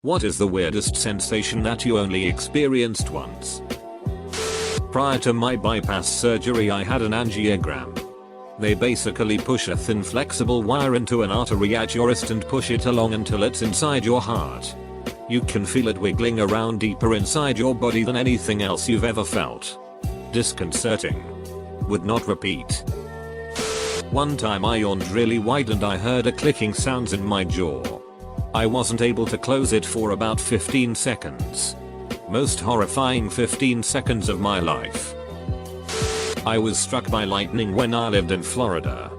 What is the weirdest sensation that you only experienced once? Prior to my bypass surgery I had an angiogram. They basically push a thin flexible wire into an artery at your wrist and push it along until it's inside your heart. You can feel it wiggling around deeper inside your body than anything else you've ever felt. Disconcerting. Would not repeat. One time I yawned really wide and I heard a clicking sounds in my jaw. I wasn't able to close it for about 15 seconds. Most horrifying 15 seconds of my life. I was struck by lightning when I lived in Florida.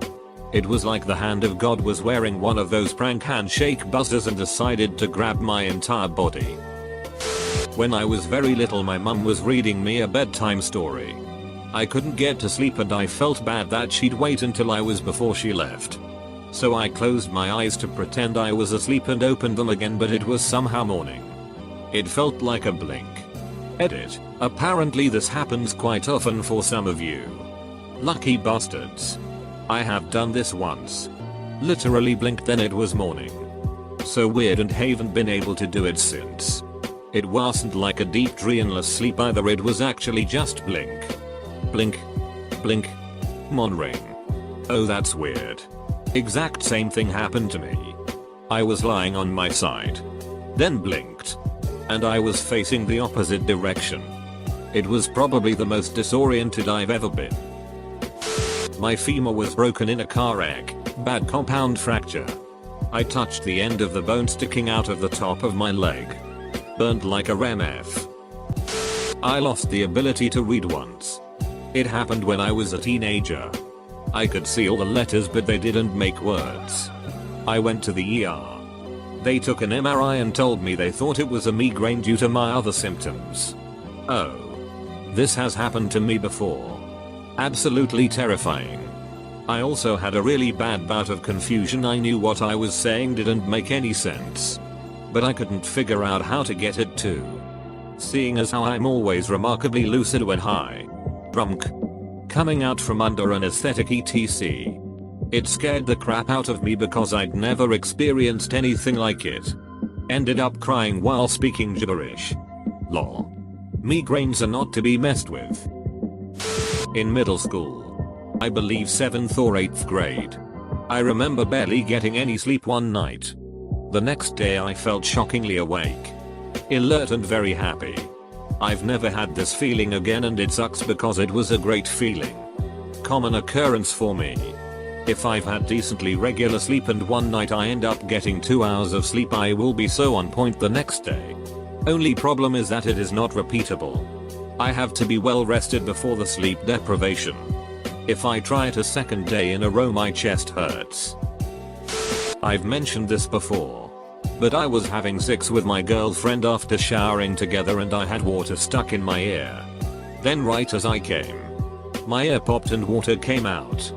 It was like the hand of God was wearing one of those prank handshake buzzers and decided to grab my entire body. When I was very little my mum was reading me a bedtime story. I couldn't get to sleep and I felt bad that she'd wait until I was before she left. So I closed my eyes to pretend I was asleep and opened them again, but it was somehow morning. It felt like a blink. Edit. Apparently this happens quite often for some of you. Lucky bastards. I have done this once. Literally blinked then it was morning. So weird and haven't been able to do it since. It wasn't like a deep dreamless sleep either, it was actually just blink. Blink. Blink. Monring. Oh that's weird. Exact same thing happened to me. I was lying on my side. Then blinked. And I was facing the opposite direction. It was probably the most disoriented I've ever been. My femur was broken in a car wreck, bad compound fracture. I touched the end of the bone sticking out of the top of my leg. Burned like a RMF. I lost the ability to read once. It happened when I was a teenager. I could see all the letters but they didn't make words. I went to the ER. They took an MRI and told me they thought it was a migraine due to my other symptoms. Oh. This has happened to me before. Absolutely terrifying. I also had a really bad bout of confusion. I knew what I was saying didn't make any sense. But I couldn't figure out how to get it to. Seeing as how I'm always remarkably lucid when high. Drunk. Coming out from under anesthetic etc. It scared the crap out of me because I'd never experienced anything like it. Ended up crying while speaking gibberish. Lol. Migraines are not to be messed with. In middle school. I believe 7th or 8th grade. I remember barely getting any sleep one night. The next day I felt shockingly awake. Alert and very happy. I've never had this feeling again and it sucks because it was a great feeling. Common occurrence for me. If I've had decently regular sleep and one night I end up getting 2 hours of sleep I will be so on point the next day. Only problem is that it is not repeatable. I have to be well rested before the sleep deprivation. If I try it a second day in a row my chest hurts. I've mentioned this before. But I was having sex with my girlfriend after showering together and I had water stuck in my ear. Then right as I came, my ear popped and water came out.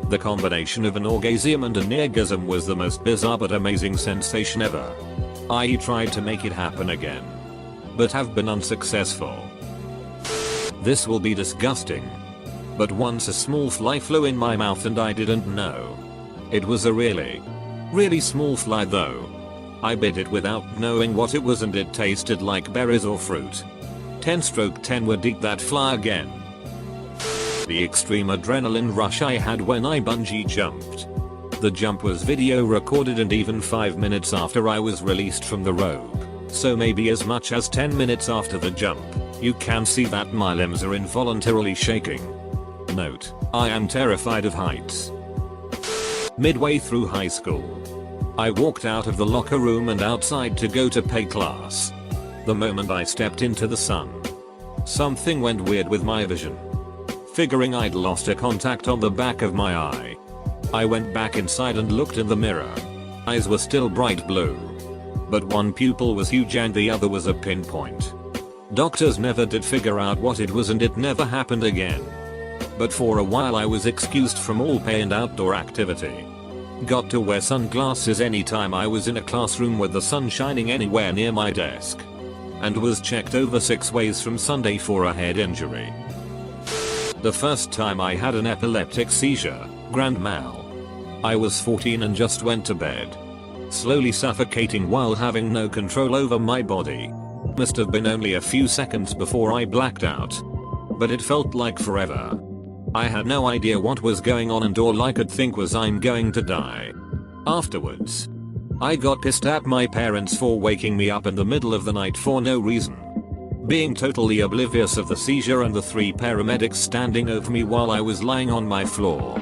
The combination of an orgasm and an orgasm was the most bizarre but amazing sensation ever. I tried to make it happen again. But have been unsuccessful. This will be disgusting. But once a small fly flew in my mouth and I didn't know. It was a really small fly though. I bit it without knowing what it was and it tasted like berries or fruit. 10/10 would eat that fly again. The extreme adrenaline rush I had when I bungee jumped. The jump was video recorded and even 5 minutes after I was released from the rope. So maybe as much as 10 minutes after the jump, you can see that my limbs are involuntarily shaking. Note, I am terrified of heights. Midway through high school, I walked out of the locker room and outside to go to pay class. The moment I stepped into the sun, something went weird with my vision. Figuring I'd lost a contact on the back of my eye, I went back inside and looked in the mirror. Eyes were still bright blue. But one pupil was huge and the other was a pinpoint. Doctors never did figure out what it was and it never happened again. But for a while I was excused from all pay and outdoor activity. Got to wear sunglasses anytime I was in a classroom with the sun shining anywhere near my desk. And was checked over 6 ways from Sunday for a head injury. The first time I had an epileptic seizure, grand mal. I was 14 and just went to bed. slowly suffocating while having no control over my body. Must have been only a few seconds before I blacked out. But it felt like forever. I had no idea what was going on and all I could think was I'm going to die. Afterwards, I got pissed at my parents for waking me up in the middle of the night for no reason. Being totally oblivious of the seizure and the 3 paramedics standing over me while I was lying on my floor.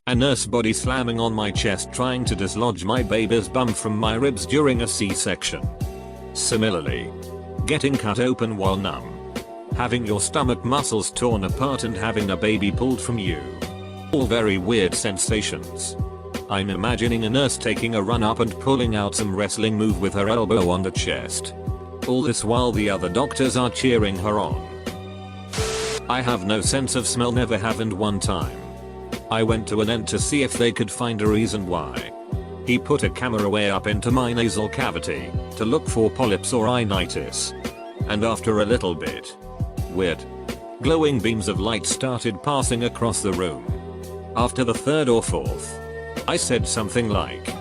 A nurse body slamming on my chest trying to dislodge my baby's bum from my ribs during a C-section. Similarly, getting cut open while numb. Having your stomach muscles torn apart and having a baby pulled from you. All very weird sensations. I'm imagining a nurse taking a run up and pulling out some wrestling move with her elbow on the chest. All this while the other doctors are cheering her on. I have no sense of smell, never have, and one time I went to an ent to see if they could find a reason why. He put a camera way up into my nasal cavity to look for polyps or rhinitis. And after a little bit, weird glowing beams of light started passing across the room. After the 3rd or 4th, I said something like,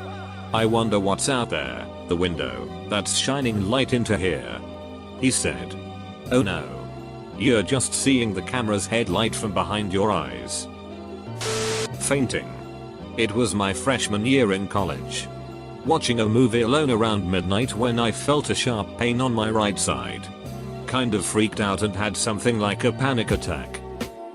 "I wonder what's out there, the window, that's shining light into here." He said, "Oh no. You're just seeing the camera's headlight from behind your eyes." Fainting. It was my freshman year in college. Watching a movie alone around midnight when I felt a sharp pain on my right side. Kind of freaked out and had something like a panic attack.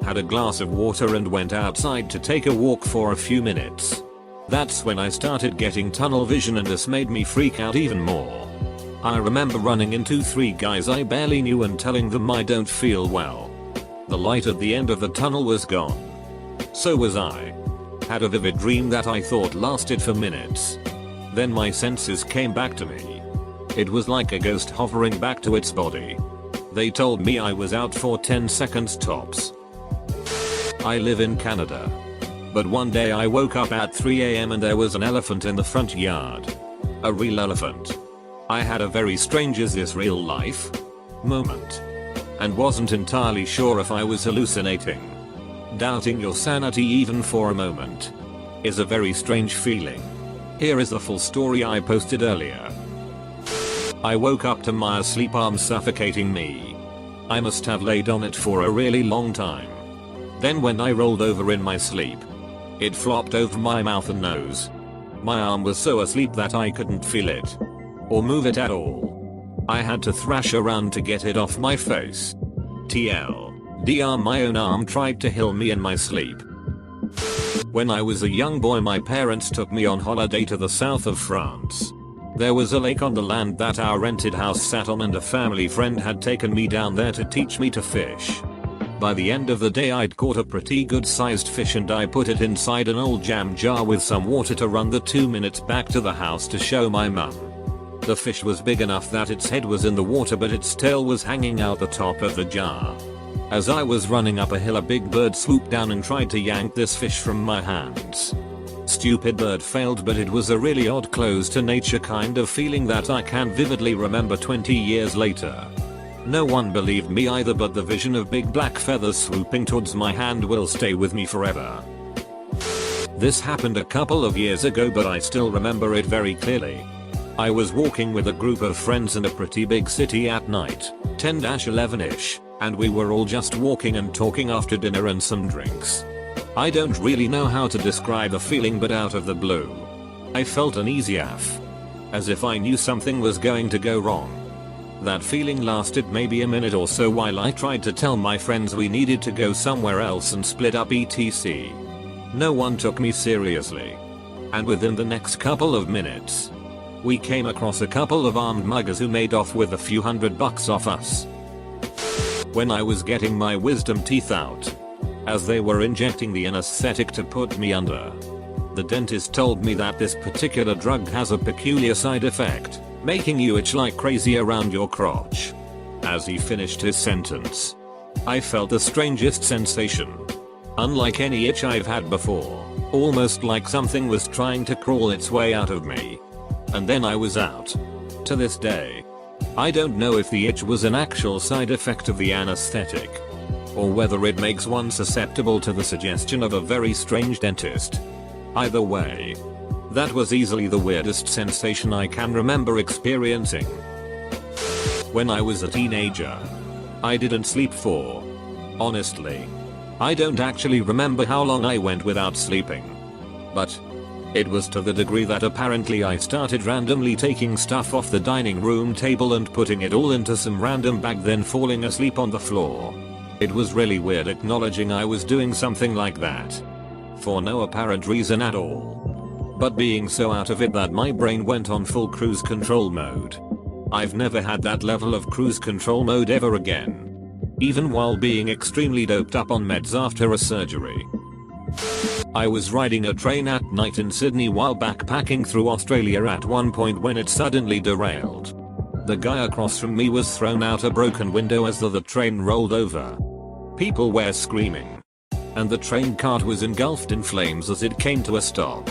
Had a glass of water and went outside to take a walk for a few minutes. That's when I started getting tunnel vision and this made me freak out even more. I remember running into 3 guys I barely knew and telling them I don't feel well. The light at the end of the tunnel was gone. So was I. Had a vivid dream that I thought lasted for minutes. Then my senses came back to me. It was like a ghost hovering back to its body. They told me I was out for 10 seconds tops. I live in Canada. But one day I woke up at 3 AM and there was an elephant in the front yard. A real elephant. I had a very strange "is this real life?" moment. And wasn't entirely sure if I was hallucinating. Doubting your sanity even for a moment is a very strange feeling. Here is the full story I posted earlier. I woke up to my sleep arm suffocating me. I must have laid on it for a really long time. Then when I rolled over in my sleep, it flopped over my mouth and nose. My arm was so asleep that I couldn't feel it or move it at all. I had to thrash around to get it off my face. TLDR, my own arm tried to heal me in my sleep. When I was a young boy, my parents took me on holiday to the south of France. There was a lake on the land that our rented house sat on and a family friend had taken me down there to teach me to fish. By the end of the day I'd caught a pretty good sized fish and I put it inside an old jam jar with some water to run the 2 minutes back to the house to show my mum. The fish was big enough that its head was in the water but its tail was hanging out the top of the jar. As I was running up a hill, a big bird swooped down and tried to yank this fish from my hands. Stupid bird failed, but it was a really odd close to nature kind of feeling that I can vividly remember 20 years later. No one believed me either, but the vision of big black feathers swooping towards my hand will stay with me forever. This happened a couple of years ago, but I still remember it very clearly. I was walking with a group of friends in a pretty big city at night, 10-11ish, and we were all just walking and talking after dinner and some drinks. I don't really know how to describe the feeling, but out of the blue, I felt uneasy as if I knew something was going to go wrong. That feeling lasted maybe a minute or so while I tried to tell my friends we needed to go somewhere else and split up etc. No one took me seriously. And within the next couple of minutes, we came across a couple of armed muggers who made off with a few $100 off us. When I was getting my wisdom teeth out, as they were injecting the anesthetic to put me under, the dentist told me that this particular drug has a peculiar side effect, making you itch like crazy around your crotch. As he finished his sentence, I felt the strangest sensation. Unlike any itch I've had before, almost like something was trying to crawl its way out of me. And then I was out. To this day, I don't know if the itch was an actual side effect of the anesthetic, or whether it makes one susceptible to the suggestion of a very strange dentist. Either way, That was easily the weirdest sensation I can remember experiencing. When I was a teenager, I didn't sleep for. Honestly, I don't actually remember how long I went without sleeping. But it was to the degree that apparently I started randomly taking stuff off the dining room table and putting it all into some random bag, then falling asleep on the floor. It was really weird acknowledging I was doing something like that. For no apparent reason at all. But being so out of it that my brain went on full cruise control mode. I've never had that level of cruise control mode ever again. Even while being extremely doped up on meds after a surgery. I was riding a train at night in Sydney while backpacking through Australia at one point when it suddenly derailed. The guy across from me was thrown out a broken window as the train rolled over. People were screaming. And the train cart was engulfed in flames as it came to a stop.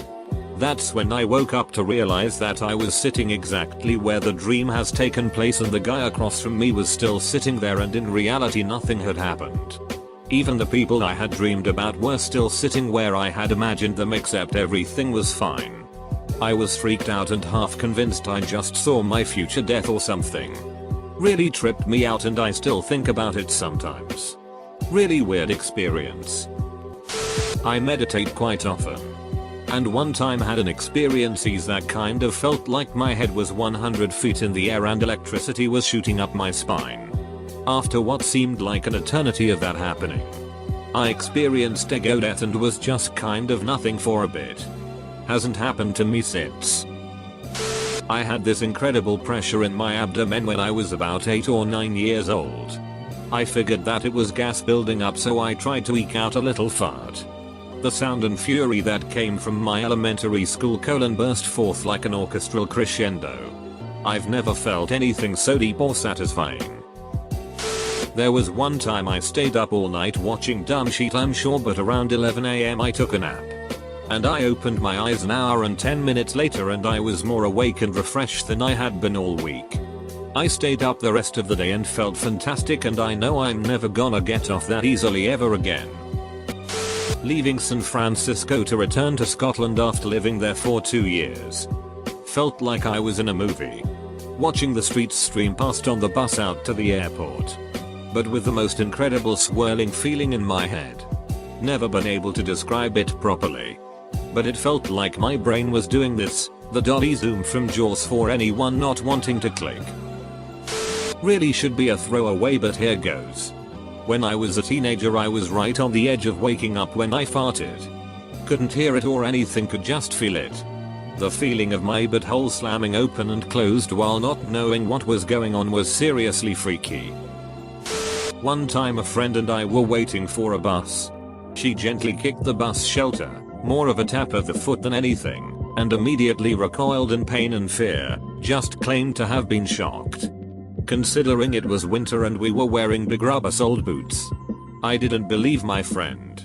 That's when I woke up to realize that I was sitting exactly where the dream has taken place and the guy across from me was still sitting there, and in reality nothing had happened. Even the people I had dreamed about were still sitting where I had imagined them, except everything was fine. I was freaked out and half convinced I just saw my future death or something. Really tripped me out and I still think about it sometimes. Really weird experience. I meditate quite often. And one time had an experience that kind of felt like my head was 100 feet in the air and electricity was shooting up my spine. After what seemed like an eternity of that happening, I experienced ego death and was just kind of nothing for a bit. Hasn't happened to me since. I had this incredible pressure in my abdomen when I was about 8 or 9 years old. I figured that it was gas building up, so I tried to eke out a little fart. The sound and fury that came from my elementary school colon burst forth like an orchestral crescendo. I've never felt anything so deep or satisfying. There was one time I stayed up all night watching dumb shit, I'm sure, but around 11 AM I took a nap. And I opened my eyes an hour and 10 minutes later and I was more awake and refreshed than I had been all week. I stayed up the rest of the day and felt fantastic, and I know I'm never gonna get off that easily ever again. Leaving San Francisco to return to Scotland after living there for 2 years. Felt like I was in a movie. Watching the streets stream past on the bus out to the airport. But with the most incredible swirling feeling in my head. Never been able to describe it properly. But it felt like my brain was doing this, the dolly zoom from Jaws for anyone not wanting to click. Really should be a throwaway, but here goes. When I was a teenager I was right on the edge of waking up when I farted. Couldn't hear it or anything, could just feel it. The feeling of my butthole slamming open and closed while not knowing what was going on was seriously freaky. One time a friend and I were waiting for a bus. She gently kicked the bus shelter, more of a tap of the foot than anything, and immediately recoiled in pain and fear, just claimed to have been shocked. Considering it was winter and we were wearing big rubber-soled boots. I didn't believe my friend.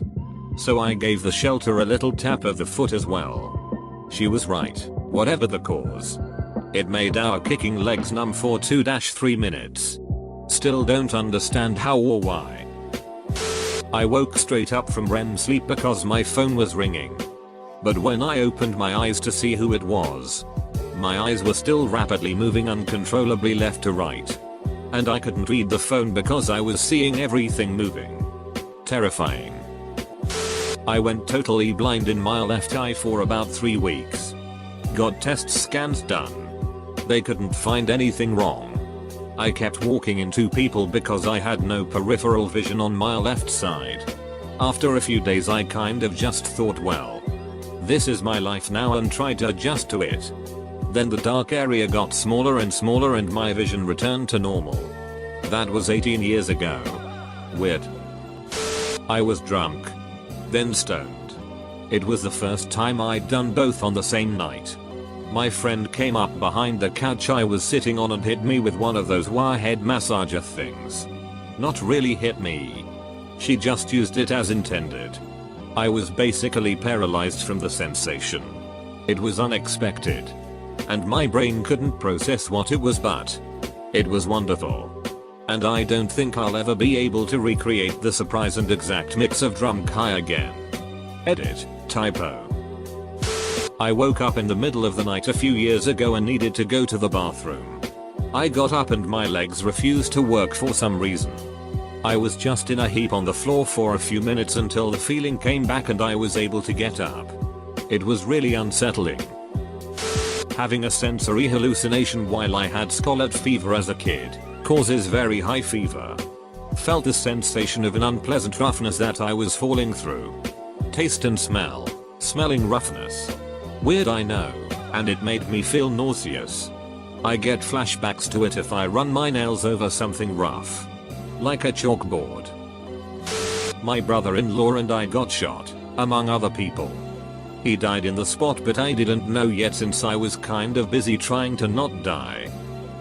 So I gave the shelter a little tap of the foot as well. She was right, whatever the cause. It made our kicking legs numb for 2-3 minutes. Still don't understand how or why. I woke straight up from REM sleep because my phone was ringing. But when I opened my eyes to see who it was, my eyes were still rapidly moving uncontrollably left to right. And I couldn't read the phone because I was seeing everything moving. Terrifying. I went totally blind in my left eye for about 3 weeks. Got test scans done. They couldn't find anything wrong. I kept walking into people because I had no peripheral vision on my left side. After a few days I kind of just thought, well, this is my life now, and tried to adjust to it. Then the dark area got smaller and smaller and my vision returned to normal. That was 18 years ago. Weird. I was drunk. Then stoned. It was the first time I'd done both on the same night. My friend came up behind the couch I was sitting on and hit me with one of those wire head massager things. Not really hit me. She just used it as intended. I was basically paralyzed from the sensation. It was unexpected. And my brain couldn't process what it was, but it was wonderful. And I don't think I'll ever be able to recreate the surprise and exact mix of drunk high again. Edit, typo. I woke up in the middle of the night a few years ago and needed to go to the bathroom. I got up and my legs refused to work for some reason. I was just in a heap on the floor for a few minutes until the feeling came back and I was able to get up. It was really unsettling. Having a sensory hallucination while I had scarlet fever as a kid causes very high fever. Felt the sensation of an unpleasant roughness that I was falling through. Taste and smell. Smelling roughness. Weird, I know, and it made me feel nauseous. I get flashbacks to it if I run my nails over something rough. Like a chalkboard. My brother-in-law and I got shot, among other people. He died in the spot, but I didn't know yet since I was kind of busy trying to not die.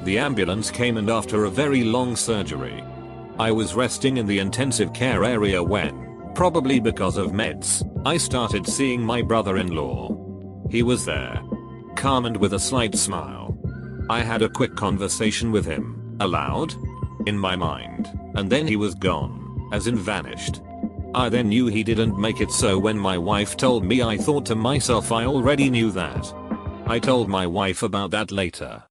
The ambulance came and after a very long surgery, I was resting in the intensive care area when, probably because of meds, I started seeing my brother-in-law. He was there. Calm and with a slight smile. I had a quick conversation with him, aloud, in my mind, and then he was gone, as in vanished. I then knew he didn't make it, so when my wife told me I thought to myself I already knew that. I told my wife about that later.